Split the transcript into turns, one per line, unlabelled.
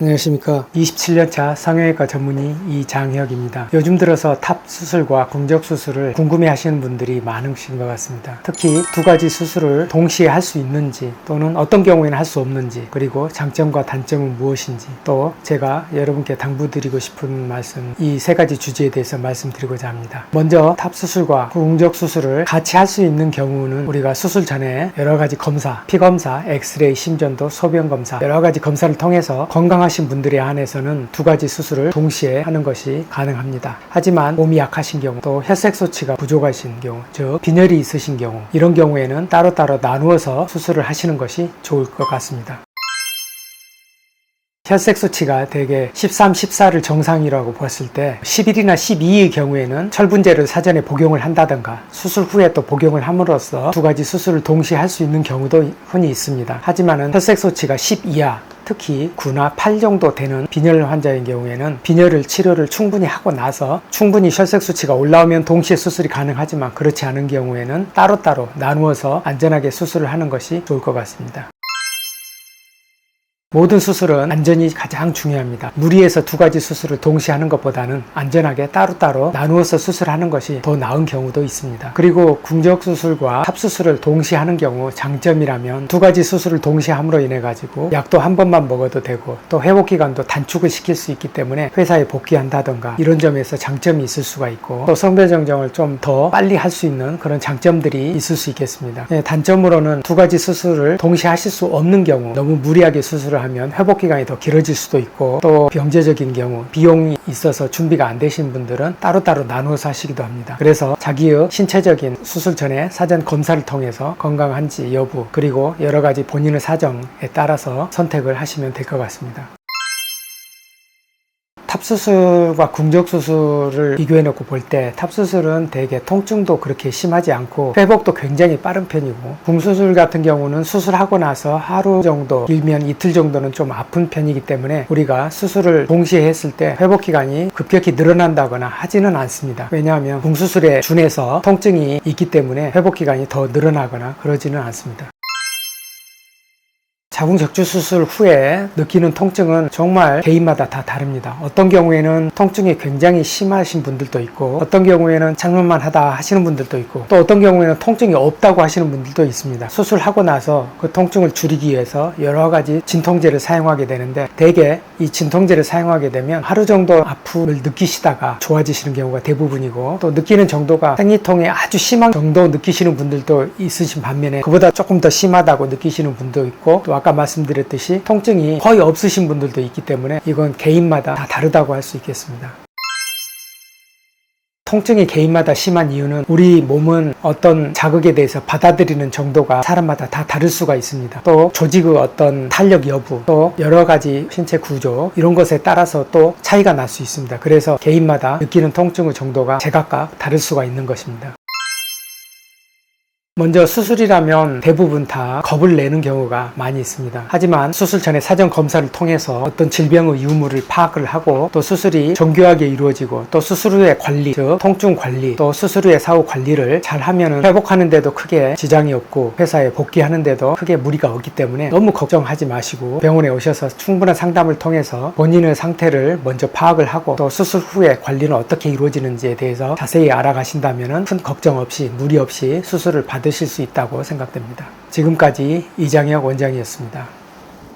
안녕하십니까. 27년차 성형외과 전문의 이장혁입니다. 요즘 들어서 탑 수술과 궁적 수술을 궁금해 하시는 분들이 많으신 것 같습니다. 특히 두 가지 수술을 동시에 할 수 있는지, 또는 어떤 경우에는 할 수 없는지, 그리고 장점과 단점은 무엇인지, 또 제가 여러분께 당부드리고 싶은 말씀, 이 세 가지 주제에 대해서 말씀드리고자 합니다. 먼저 탑 수술과 궁적 수술을 같이 할 수 있는 경우는 우리가 수술 전에 여러 가지 검사, 피검사, 엑스레이, 심전도, 소변검사, 여러 가지 검사를 통해서 건강하신 분들에 한해서는 두 가지 수술을 동시에 하는 것이 가능합니다. 하지만 몸이 약하신 경우, 또 혈색소치가 부족하신 경우, 즉 빈혈이 있으신 경우, 이런 경우에는 따로따로 나누어서 수술을 하시는 것이 좋을 것 같습니다. 혈색수치가 대개 13, 14를 정상이라고 봤을 때 11이나 12의 경우에는 철분제를 사전에 복용을 한다든가 수술 후에 또 복용을 함으로써 두 가지 수술을 동시에 할 수 있는 경우도 흔히 있습니다. 하지만은 혈색수치가 10 이하, 특히 9나 8 정도 되는 빈혈 환자인 경우에는 빈혈을 치료를 충분히 하고 나서 충분히 혈색수치가 올라오면 동시에 수술이 가능하지만, 그렇지 않은 경우에는 따로따로 나누어서 안전하게 수술을 하는 것이 좋을 것 같습니다. 모든 수술은 안전이 가장 중요합니다. 무리해서 두 가지 수술을 동시에 하는 것보다는 안전하게 따로따로 나누어서 수술하는 것이 더 나은 경우도 있습니다. 그리고 궁적 수술과 탑 수술을 동시에 하는 경우 장점이라면, 두 가지 수술을 동시에 함으로 인해 가지고 약도 한 번만 먹어도 되고, 또 회복 기간도 단축을 시킬 수 있기 때문에 회사에 복귀한다던가 이런 점에서 장점이 있을 수가 있고, 또 성별 정정을 좀 더 빨리 할 수 있는 그런 장점들이 있을 수 있겠습니다. 단점으로는 두 가지 수술을 동시에 하실 수 없는 경우, 너무 무리하게 수술을 하면 회복기간이 더 길어질 수도 있고, 또 병제적인 경우 비용이 있어서 준비가 안 되신 분들은 따로따로 나누어서 하시기도 합니다. 그래서 자기의 신체적인 수술 전에 사전 검사를 통해서 건강한지 여부, 그리고 여러 가지 본인의 사정에 따라서 선택을 하시면 될 것 같습니다. 탑수술과 궁적수술을 비교해놓고 볼 때 탑수술은 대개 통증도 그렇게 심하지 않고 회복도 굉장히 빠른 편이고, 궁수술 같은 경우는 수술하고 나서 하루 정도, 길면 이틀 정도는 좀 아픈 편이기 때문에 우리가 수술을 동시에 했을 때 회복기간이 급격히 늘어난다거나 하지는 않습니다. 왜냐하면 궁수술에 준해서 통증이 있기 때문에 회복기간이 더 늘어나거나 그러지는 않습니다. 자궁적주 수술 후에 느끼는 통증은 정말 개인마다 다 다릅니다. 어떤 경우에는 통증이 굉장히 심하신 분들도 있고, 어떤 경우에는 장면만 하다 하시는 분들도 있고, 또 어떤 경우에는 통증이 없다고 하시는 분들도 있습니다. 수술하고 나서 그 통증을 줄이기 위해서 여러 가지 진통제를 사용하게 되는데, 대개 이 진통제를 사용하게 되면 하루 정도 아픔을 느끼시다가 좋아지시는 경우가 대부분이고, 또 느끼는 정도가 생리통이 아주 심한 정도 느끼시는 분들도 있으신 반면에 그보다 조금 더 심하다고 느끼시는 분도 있고, 또 아까 말씀드렸듯이 통증이 거의 없으신 분들도 있기 때문에 이건 개인마다 다 다르다고 할 수 있겠습니다. 통증이 개인마다 심한 이유는 우리 몸은 어떤 자극에 대해서 받아들이는 정도가 사람마다 다 다를 수가 있습니다. 또 조직의 어떤 탄력 여부, 또 여러 가지 신체 구조, 이런 것에 따라서 또 차이가 날 수 있습니다. 그래서 개인마다 느끼는 통증의 정도가 제각각 다를 수가 있는 것입니다. 먼저 수술이라면 대부분 다 겁을 내는 경우가 많이 있습니다. 하지만 수술 전에 사전 검사를 통해서 어떤 질병의 유무를 파악을 하고, 또 수술이 정교하게 이루어지고, 또 수술 후의 관리, 즉 통증 관리, 또 수술 후의 사후 관리를 잘 하면은 회복하는데도 크게 지장이 없고 회사에 복귀하는데도 크게 무리가 없기 때문에 너무 걱정하지 마시고 병원에 오셔서 충분한 상담을 통해서 본인의 상태를 먼저 파악을 하고, 또 수술 후에 관리는 어떻게 이루어지는지에 대해서 자세히 알아가신다면은 큰 걱정 없이, 무리 없이 수술을 받으실 수 있다고 생각됩니다. 지금까지 이장혁 원장이었습니다.